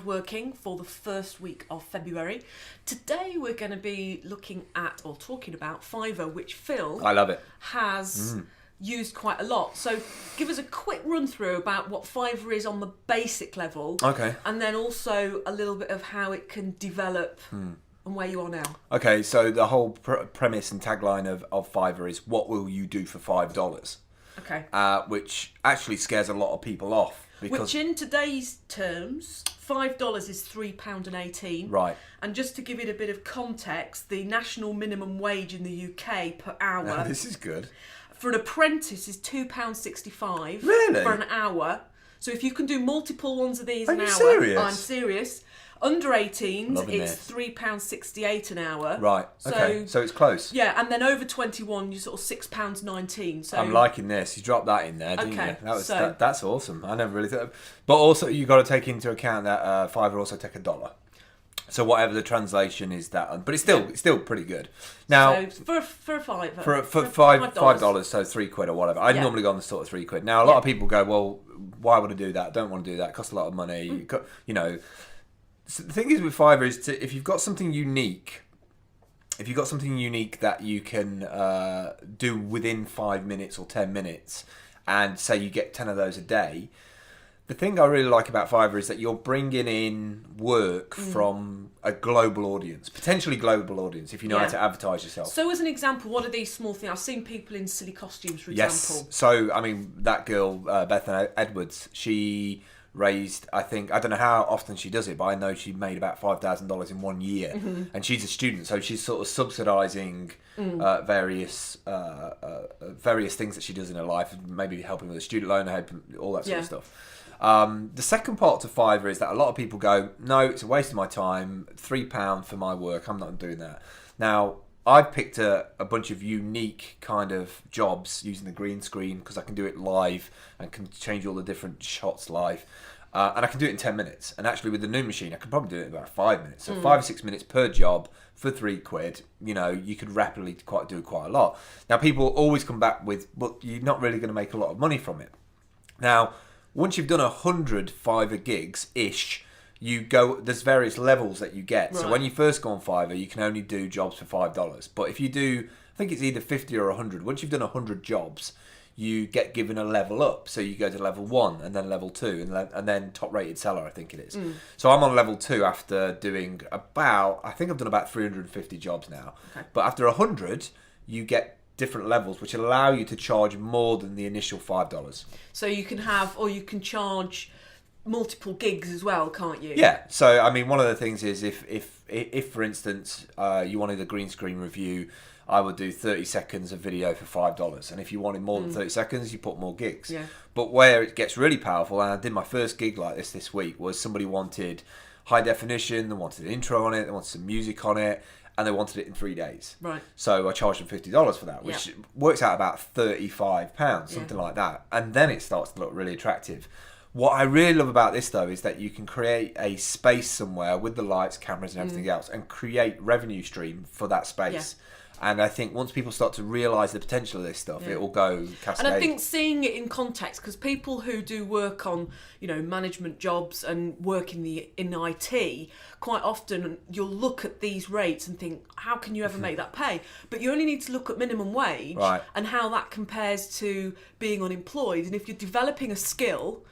crowdworking for the first week of February. Today we're going to be looking at or talking about Fiverr, which Phil I love it. has used quite a lot. So give us a quick run through about what Fiverr is on the basic level. Okay. And then also a little bit of how it can develop and where you are now. Okay, so the whole premise and tagline of Fiverr is, what will you do for $5? Okay. Which actually scares a lot of people off. Which in today's terms, $5 is £3.18. Right. And just to give it a bit of context, the national minimum wage in the UK per hour This is good. for an apprentice is £2.65 Really? for an hour. So if you can do multiple ones of these Are an you hour, serious? I'm serious. Under 18s, Loving it's this. £3.68 an hour. Right. Okay. So it's close. Yeah, and then over 21, you're sort of £6.19. So I'm liking this. You dropped that in there, didn't Okay, you? so- That's awesome. I never really thought. But also, you got to take into account that Fiverr also take $1. So whatever the translation is, that, but it's still pretty good. Now, so for a fiver, for $5, $5, so £3 or whatever. I'd normally go on the sort of £3. Now, a lot of people go, well, why would I do that? Don't want to do that. It costs a lot of money. You know. So the thing is with Fiverr is if you've got something unique, that you can do within 5 minutes or 10 minutes, and say you get 10 of those a day. The thing I really like about Fiverr is that you're bringing in work from a global audience, potentially global audience, if you know how to advertise yourself. So as an example, what are these small things? I've seen people in silly costumes, for example. So, I mean, that girl, Beth Edwards, she raised, I don't know how often she does it, but I know she made about $5,000 in 1 year. And she's a student, so she's sort of subsidising various things that she does in her life, maybe helping with a student loan, all that sort of stuff. The second part to Fiverr is that a lot of people go, no, it's a waste of my time, £3 for my work, I'm not doing that. Now, I've picked a bunch of unique kind of jobs using the green screen because I can do it live and can change all the different shots live. And I can do it in 10 minutes. And actually with the new machine, I could probably do it in about 5 minutes. So 5 or 6 minutes per job for £3, you know, you could rapidly do quite a lot. Now, people always come back with, well, you're not really going to make a lot of money from it. Now, once you've done 100 Fiverr gigs-ish, there's various levels that you get. Right. So when you first go on Fiverr, you can only do jobs for $5. But if you do, I think it's either 50 or 100. Once you've done 100 jobs, you get given a level up. So you go to level 1 and then level 2 and then top rated seller, I think it is. So I'm on level 2 after doing I think I've done about 350 jobs now. Okay. But after 100, you get different levels which allow you to charge more than the initial $5. So you can have, or you can charge multiple gigs as well, can't you? Yeah. So I mean, one of the things is if for instance you wanted a green screen review, I would do 30 seconds of video for $5, and if you wanted more than 30 seconds, you put more gigs. Yeah. But where it gets really powerful, and I did my first gig like this week, was somebody wanted high definition, they wanted an intro on it, they wanted some music on it, and they wanted it in 3 days. Right. So I charged them $50 for that, which works out about £35, something like that, and then it starts to look really attractive. What I really love about this, though, is that you can create a space somewhere with the lights, cameras, and everything else, and create revenue stream for that space. And I think once people start to realise the potential of this stuff, it will go cascade. And I think seeing it in context, because people who do work on, you know, management jobs and work in IT, quite often you'll look at these rates and think, how can you ever make that pay? But you only need to look at minimum wage and how that compares to being unemployed. And if you're developing a skill,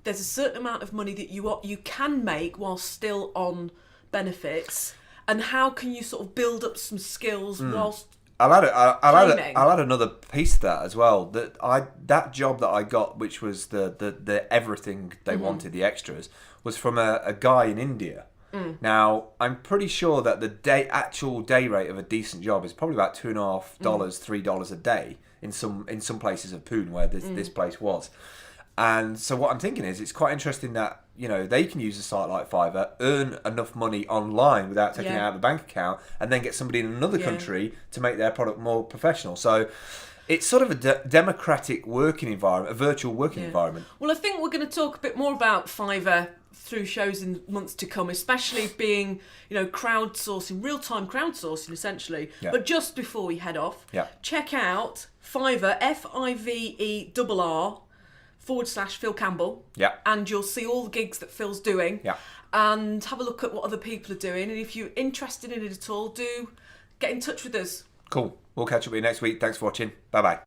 there's a certain amount of money that you can make while still on benefits. And how can you sort of build up some skills whilst I'll add another piece to that as well. That job that I got, which was the everything they wanted, the extras, was from a guy in India. Now, I'm pretty sure that the actual day rate of a decent job is probably about $2.50, $3 a day in some places of Pune where this place was. And so what I'm thinking is, it's quite interesting that, you know, they can use a site like Fiverr, earn enough money online without taking it out of the bank account, and then get somebody in another country to make their product more professional. So it's sort of a democratic working environment, a virtual working environment. Well, I think we're going to talk a bit more about Fiverr through shows in months to come, especially being, you know, crowdsourcing, real-time crowdsourcing, essentially. Yeah. But just before we head off, check out Fiverr, Fiverr / Phil Campbell. Yeah. And you'll see all the gigs that Phil's doing. Yeah. and have a look at what other people are doing. And if you're interested in it at all, do get in touch with us. Cool. We'll catch up with you next week. Thanks for watching. Bye bye.